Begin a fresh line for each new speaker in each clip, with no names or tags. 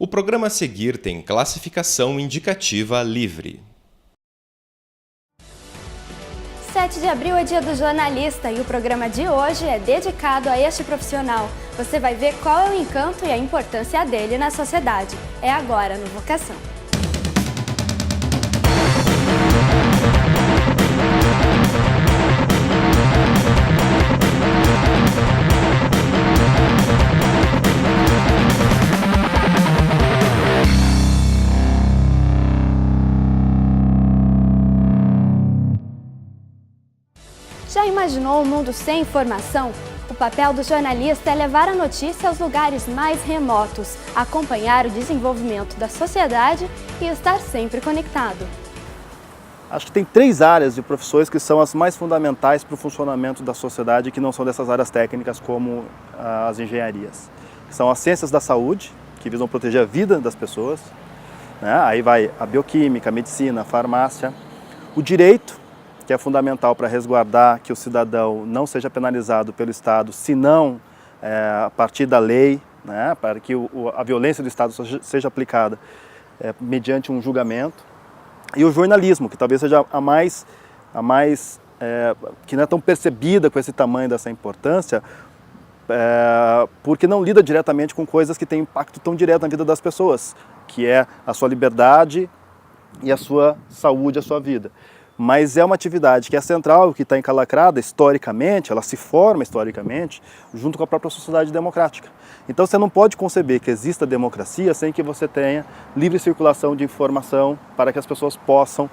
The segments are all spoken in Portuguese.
O programa a seguir tem classificação indicativa livre.
7 de abril é dia do jornalista e o programa de hoje é dedicado a este profissional. Você vai ver qual é o encanto e a importância dele na sociedade. É agora no Vocação. Já imaginou um mundo sem informação? O papel do jornalista é levar a notícia aos lugares mais remotos, acompanhar o desenvolvimento da sociedade e estar sempre conectado.
Acho que tem 3 áreas de profissões que são as mais fundamentais para o funcionamento da sociedade, que não são dessas áreas técnicas como as engenharias. São as ciências da saúde, que visam proteger a vida das pessoas, né? Aí vai a bioquímica, a medicina, a farmácia, o direito, que é fundamental para resguardar que o cidadão não seja penalizado pelo Estado, senão a partir da lei, né, para que a violência do Estado seja aplicada mediante um julgamento. E o jornalismo, que talvez seja a mais que não é tão percebida com esse tamanho dessa importância, porque não lida diretamente com coisas que têm impacto tão direto na vida das pessoas, que é a sua liberdade e a sua saúde, a sua vida. Mas é uma atividade que é central, que está encalacrada historicamente, ela se forma historicamente, junto com a própria sociedade democrática. Então você não pode conceber que exista democracia sem que você tenha livre circulação de informação para que as pessoas possam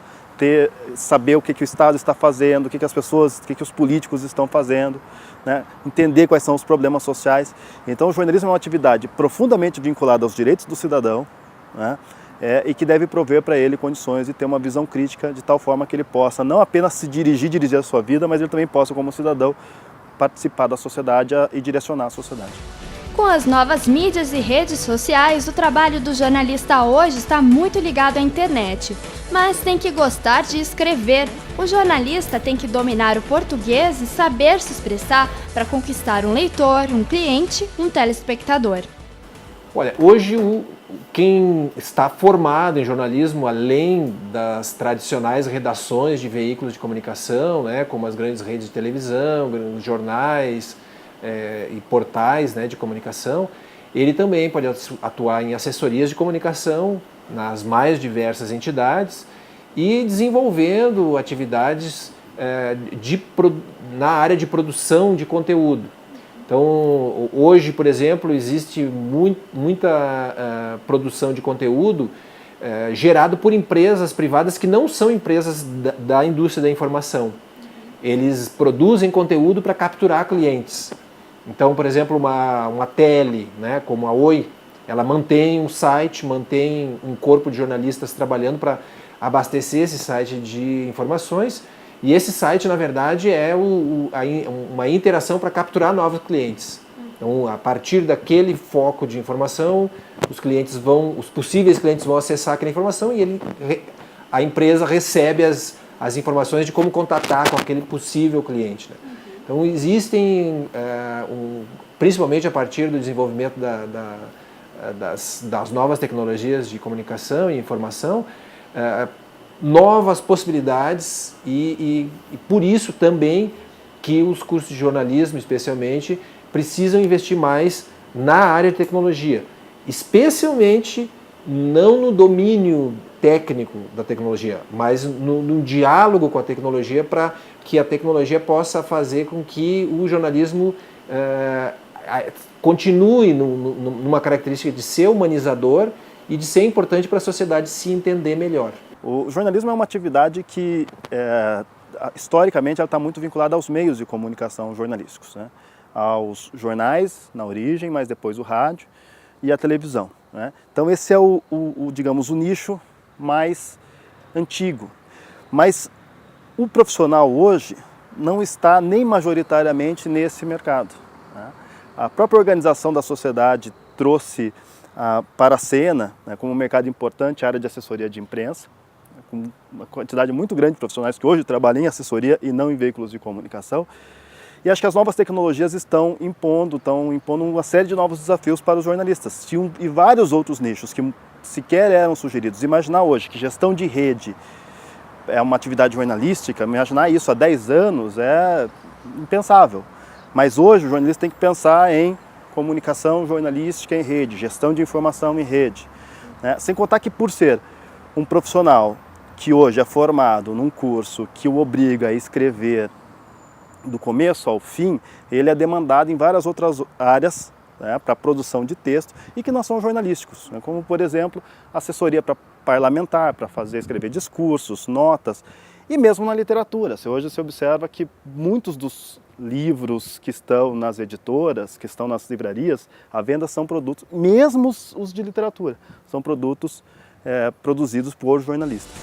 saber o que o Estado está fazendo, o que os políticos estão fazendo, né? Entender quais são os problemas sociais. Então o jornalismo é uma atividade profundamente vinculada aos direitos do cidadão, né? E que deve prover para ele condições de ter uma visão crítica de tal forma que ele possa não apenas dirigir a sua vida, mas ele também possa, como cidadão, participar da sociedade e direcionar a sociedade.
Com as novas mídias e redes sociais, o trabalho do jornalista hoje está muito ligado à internet. Mas tem que gostar de escrever. O jornalista tem que dominar o português e saber se expressar para conquistar um leitor, um cliente, um telespectador.
Olha, hoje quem está formado em jornalismo, além das tradicionais redações de veículos de comunicação, né, como as grandes redes de televisão, grandes jornais e portais, né, de comunicação, ele também pode atuar em assessorias de comunicação nas mais diversas entidades e desenvolvendo atividades na área de produção de conteúdo. Então, hoje, por exemplo, existe muita produção de conteúdo gerado por empresas privadas que não são empresas da indústria da informação. Eles produzem conteúdo para capturar clientes. Então, por exemplo, uma tele, né, como a Oi, ela mantém um site, mantém um corpo de jornalistas trabalhando para abastecer esse site de informações. E esse site, na verdade, é uma interação para capturar novos clientes. Então, a partir daquele foco de informação, os possíveis clientes vão acessar aquela informação e a empresa recebe as informações de como contatar com aquele possível cliente, né? Então, existem, principalmente a partir do desenvolvimento das novas tecnologias de comunicação e informação, novas possibilidades e por isso também que os cursos de jornalismo, especialmente, precisam investir mais na área de tecnologia, especialmente não no domínio técnico da tecnologia, mas no diálogo com a tecnologia para que a tecnologia possa fazer com que o jornalismo continue numa característica de ser humanizador e de ser importante para a sociedade se entender melhor.
O jornalismo é uma atividade que, historicamente, ela está muito vinculada aos meios de comunicação jornalísticos, né? Aos jornais, na origem, mas depois o rádio e a televisão, né? Então esse é digamos, o nicho mais antigo. Mas o profissional hoje não está nem majoritariamente nesse mercado, né? A própria organização da sociedade trouxe para a cena, né, como um mercado importante, a área de assessoria de imprensa, com uma quantidade muito grande de profissionais que hoje trabalham em assessoria e não em veículos de comunicação. E acho que as novas tecnologias estão impondo uma série de novos desafios para os jornalistas. E vários outros nichos que sequer eram sugeridos. Imaginar hoje que gestão de rede é uma atividade jornalística, imaginar isso há 10 anos é impensável. Mas hoje o jornalista tem que pensar em comunicação jornalística em rede, gestão de informação em rede. Né? Sem contar que por ser um profissional que hoje é formado num curso que o obriga a escrever do começo ao fim, ele é demandado em várias outras áreas, né, para a produção de texto e que não são jornalísticos, né, como por exemplo assessoria para parlamentar, para escrever discursos, notas, e mesmo na literatura. Hoje se observa que muitos dos livros que estão nas editoras, que estão nas livrarias, à venda são produtos, mesmo os de literatura, são produtos produzidos por jornalistas.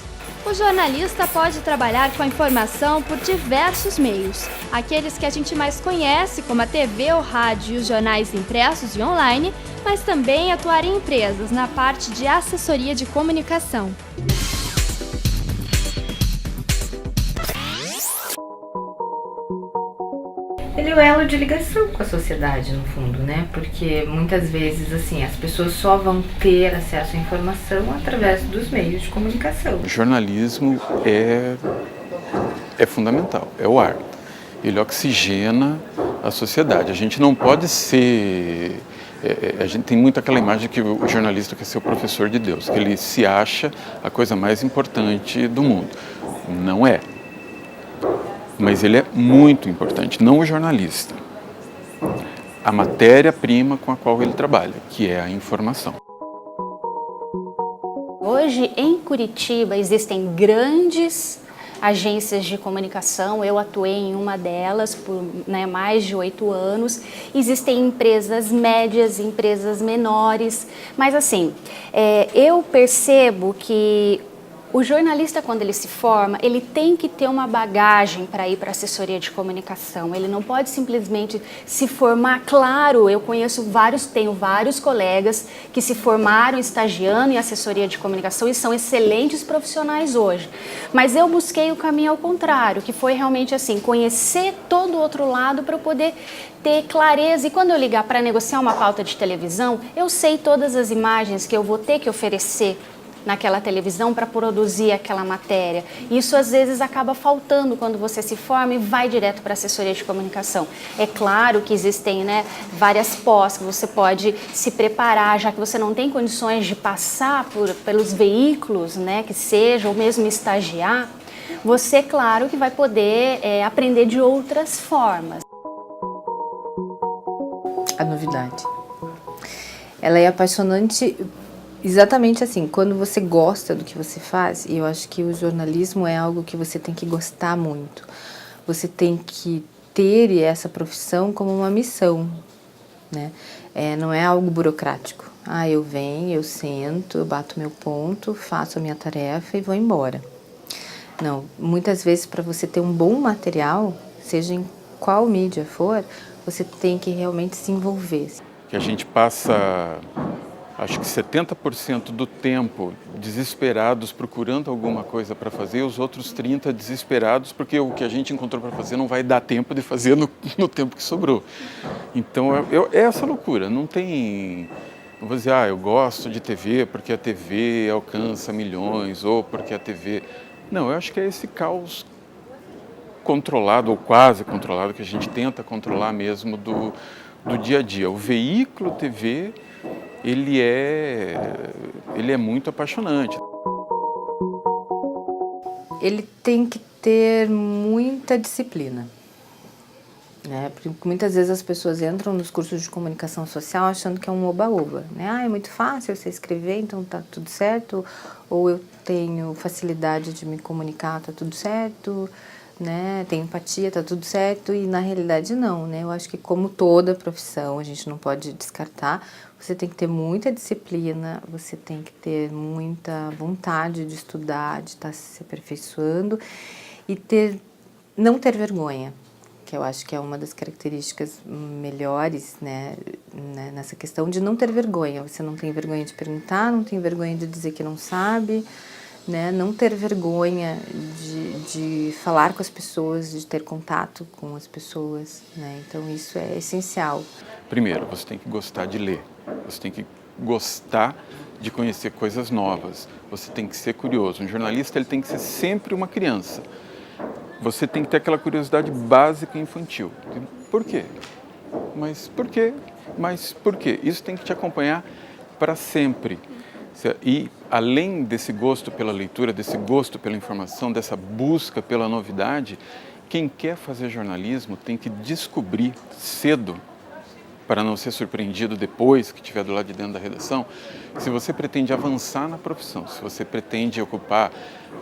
O jornalista pode trabalhar com a informação por diversos meios. Aqueles que a gente mais conhece, como a TV, o rádio e os jornais impressos e online, mas também atuar em empresas na parte de assessoria de comunicação.
Ele é o elo de ligação com a sociedade, no fundo, né? Porque muitas vezes, assim, as pessoas só vão ter acesso à informação através dos meios de comunicação.
O jornalismo é fundamental, é o ar. Ele oxigena a sociedade. A gente não pode ser... a gente tem muito aquela imagem que o jornalista quer ser o professor de Deus, que ele se acha a coisa mais importante do mundo. Não é. Mas ele é muito importante, não o jornalista. A matéria-prima com a qual ele trabalha, que é a informação.
Hoje, em Curitiba, existem grandes agências de comunicação. Eu atuei em uma delas por mais de 8 anos. Existem empresas médias, empresas menores. Mas, assim, eu percebo que o jornalista, quando ele se forma, ele tem que ter uma bagagem para ir para a assessoria de comunicação. Ele não pode simplesmente se formar. Claro, eu tenho vários colegas que se formaram estagiando em assessoria de comunicação e são excelentes profissionais hoje. Mas eu busquei o caminho ao contrário, que foi realmente assim, conhecer todo o outro lado para eu poder ter clareza. E quando eu ligar para negociar uma pauta de televisão, eu sei todas as imagens que eu vou ter que oferecer naquela televisão para produzir aquela matéria. Isso às vezes acaba faltando quando você se forma e vai direto para a assessoria de comunicação. É claro que existem várias pós que você pode se preparar, já que você não tem condições de passar pelos veículos, que seja, ou mesmo estagiar, você, claro, que vai poder aprender de outras formas.
A novidade. Ela é apaixonante. Exatamente assim, quando você gosta do que você faz, e eu acho que o jornalismo é algo que você tem que gostar muito. Você tem que ter essa profissão como uma missão, né? Não é algo burocrático. Eu venho, eu sento, eu bato meu ponto, faço a minha tarefa e vou embora. Não, muitas vezes para você ter um bom material, seja em qual mídia for, você tem que realmente se envolver.
Que a gente passa... Acho que 70% do tempo desesperados procurando alguma coisa para fazer, os outros 30% desesperados porque o que a gente encontrou para fazer não vai dar tempo de fazer no tempo que sobrou. Então é essa loucura, não tem... Não vou dizer, eu gosto de TV porque a TV alcança milhões ou porque a TV... Não, eu acho que é esse caos controlado ou quase controlado que a gente tenta controlar mesmo do dia a dia. O veículo TV... Ele é muito apaixonante.
Ele tem que ter muita disciplina, né? Porque muitas vezes as pessoas entram nos cursos de comunicação social achando que é um oba-oba, né? É muito fácil você escrever, então tá tudo certo, ou eu tenho facilidade de me comunicar, tá tudo certo, né? Tenho empatia, tá tudo certo, e na realidade não, né? Eu acho que como toda profissão, a gente não pode descartar. Você tem que ter muita disciplina, você tem que ter muita vontade de estudar, de estar se aperfeiçoando e não ter vergonha, que eu acho que é uma das características melhores, né, nessa questão de não ter vergonha. Você não tem vergonha de perguntar, não tem vergonha de dizer que não sabe, né? Não ter vergonha de falar com as pessoas, de ter contato com as pessoas, né? Então isso é essencial.
Primeiro, você tem que gostar de ler, você tem que gostar de conhecer coisas novas, você tem que ser curioso. Um jornalista ele tem que ser sempre uma criança. Você tem que ter aquela curiosidade básica infantil. Por quê? Mas por quê? Mas por quê? Isso tem que te acompanhar para sempre. E além desse gosto pela leitura, desse gosto pela informação, dessa busca pela novidade, quem quer fazer jornalismo tem que descobrir cedo, para não ser surpreendido depois que estiver do lado de dentro da redação, se você pretende avançar na profissão, se você pretende ocupar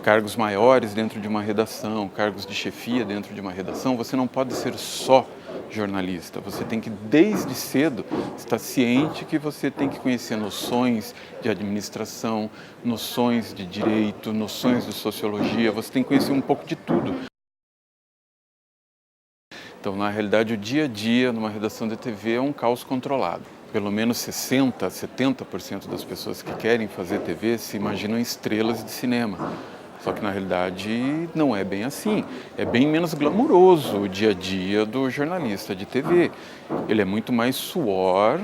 cargos maiores dentro de uma redação, cargos de chefia dentro de uma redação, você não pode ser só jornalista. Você tem que, desde cedo, estar ciente que você tem que conhecer noções de administração, noções de direito, noções de sociologia, você tem que conhecer um pouco de tudo. Então, na realidade, o dia a dia numa redação de TV é um caos controlado. Pelo menos 60%, 70% das pessoas que querem fazer TV se imaginam estrelas de cinema. Só que, na realidade, não é bem assim. É bem menos glamuroso o dia a dia do jornalista de TV. Ele é muito mais suor,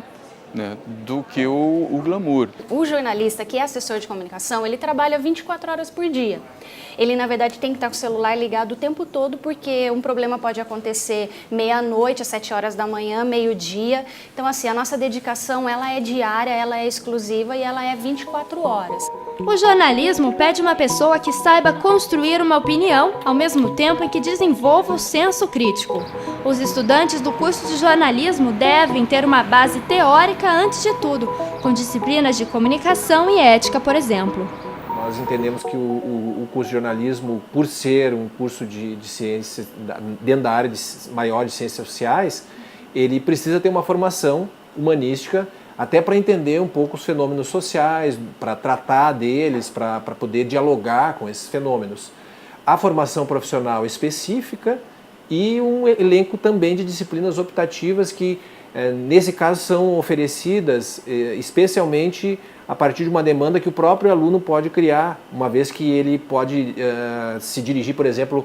né, do que o glamour.
O jornalista que é assessor de comunicação, ele trabalha 24 horas por dia. Ele, na verdade, tem que estar com o celular ligado o tempo todo, porque um problema pode acontecer meia-noite, às 7 horas da manhã, meio-dia. Então, assim, a nossa dedicação, ela é diária, ela é exclusiva e ela é 24 horas.
O jornalismo pede uma pessoa que saiba construir uma opinião, ao mesmo tempo em que desenvolva o senso crítico. Os estudantes do curso de jornalismo devem ter uma base teórica antes de tudo, com disciplinas de comunicação e ética, por exemplo.
Nós entendemos que o curso de jornalismo, por ser um curso de ciências, dentro da área maior de ciências sociais, ele precisa ter uma formação humanística, até para entender um pouco os fenômenos sociais, para tratar deles, para poder dialogar com esses fenômenos. A formação profissional específica e um elenco também de disciplinas optativas que, nesse caso, são oferecidas especialmente a partir de uma demanda que o próprio aluno pode criar, uma vez que ele pode se dirigir, por exemplo,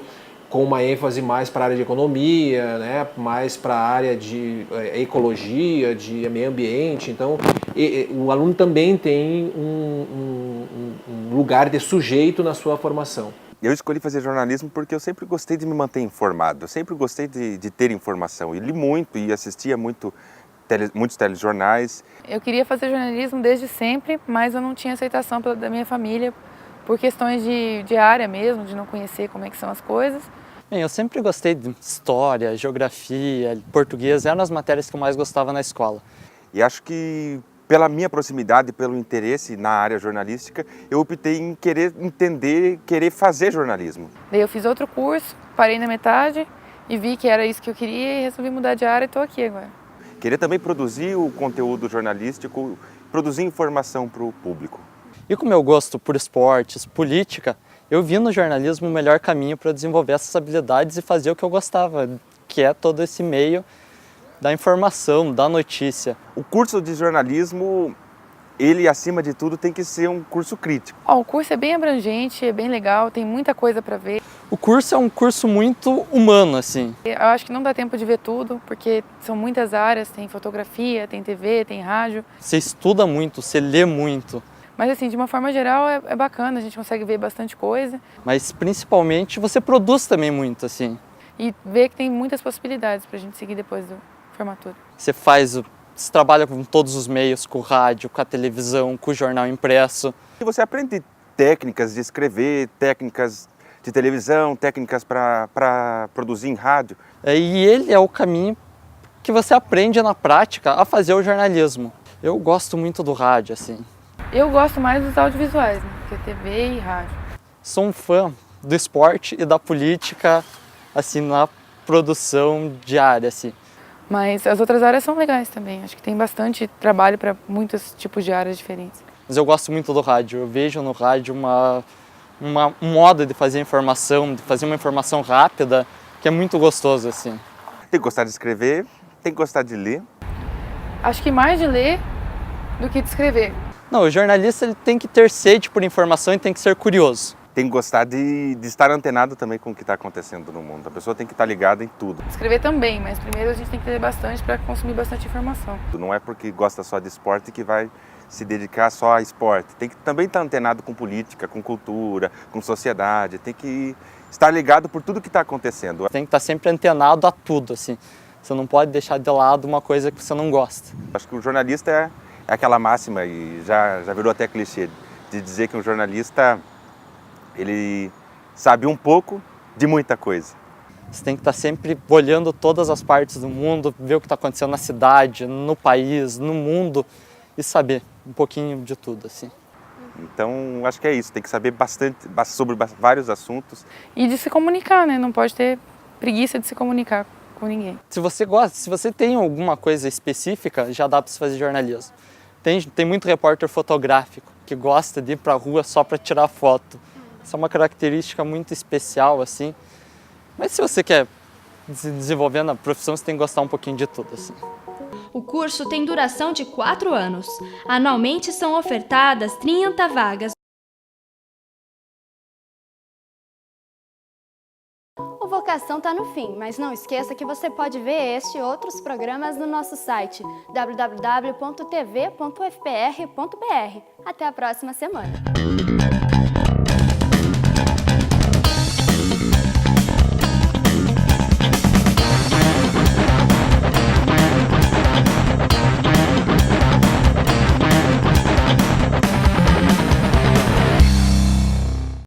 com uma ênfase mais para a área de economia, né, mais para a área de ecologia, de meio ambiente. Então, o aluno também tem um lugar de sujeito na sua formação.
Eu escolhi fazer jornalismo porque eu sempre gostei de me manter informado, eu sempre gostei de ter informação. E li muito e assistia muitos telejornais.
Eu queria fazer jornalismo desde sempre, mas eu não tinha aceitação da minha família por questões de área mesmo, de não conhecer como é que são as coisas.
Bem, eu sempre gostei de história, geografia, português, eram as matérias que eu mais gostava na escola.
E acho que pela minha proximidade, pelo interesse na área jornalística, eu optei em querer entender, querer fazer jornalismo.
Daí eu fiz outro curso, parei na metade e vi que era isso que eu queria e resolvi mudar de área e estou aqui agora.
Querer também produzir o conteúdo jornalístico, produzir informação para o público.
E com o meu gosto por esportes, política, eu vi no jornalismo o melhor caminho para desenvolver essas habilidades e fazer o que eu gostava, que é todo esse meio da informação, da notícia.
O curso de jornalismo, ele acima de tudo tem que ser um curso crítico.
O curso é bem abrangente, é bem legal, tem muita coisa para ver.
O curso é um curso muito humano, assim.
Eu acho que não dá tempo de ver tudo, porque são muitas áreas, tem fotografia, tem TV, tem rádio.
Você estuda muito, você lê muito.
Mas assim, de uma forma geral é bacana, a gente consegue ver bastante coisa.
Mas principalmente você produz também muito, assim.
E ver que tem muitas possibilidades pra gente seguir depois da formatura.
Você trabalha com todos os meios, com o rádio, com a televisão, com o jornal impresso.
E você aprende técnicas de escrever, técnicas de televisão, técnicas para produzir em rádio.
E ele é o caminho que você aprende na prática a fazer o jornalismo. Eu gosto muito do rádio, assim.
Eu gosto mais dos audiovisuais, né? Que é TV e rádio.
Sou um fã do esporte e da política, assim, na produção diária, assim.
Mas as outras áreas são legais também. Acho que tem bastante trabalho para muitos tipos de áreas diferentes.
Mas eu gosto muito do rádio. Eu vejo no rádio um modo de fazer informação, de fazer uma informação rápida, que é muito gostoso, assim.
Tem que gostar de escrever, tem que gostar de ler.
Acho que mais de ler do que de escrever.
Não, o jornalista ele tem que ter sede por informação e tem que ser curioso.
Tem que gostar de estar antenado também com o que está acontecendo no mundo. A pessoa tem que estar ligada em tudo.
Escrever também, mas primeiro a gente tem que ter bastante para consumir bastante informação.
Não é porque gosta só de esporte que vai se dedicar só a esporte. Tem que também estar antenado com política, com cultura, com sociedade. Tem que estar ligado por tudo que está acontecendo.
Tem que estar sempre antenado a tudo, assim. Você não pode deixar de lado uma coisa que você não gosta.
Acho que o jornalista é aquela máxima, e já virou até clichê, de dizer que um jornalista ele sabe um pouco de muita coisa.
Você tem que estar sempre olhando todas as partes do mundo, ver o que está acontecendo na cidade, no país, no mundo e saber um pouquinho de tudo, assim.
Então, acho que é isso, tem que saber bastante sobre vários assuntos.
E de se comunicar, né? Não pode ter preguiça de se comunicar com ninguém.
Se você gosta, se você tem alguma coisa específica, já dá para se fazer jornalismo. Tem muito repórter fotográfico que gosta de ir para a rua só para tirar foto. Isso é uma característica muito especial, assim. Mas se você quer se desenvolver na profissão, você tem que gostar um pouquinho de tudo, assim.
O curso tem duração de 4 anos. Anualmente são ofertadas 30 vagas. O Vocação está no fim, mas não esqueça que você pode ver este e outros programas no nosso site www.tv.ufpr.br. Até a próxima semana!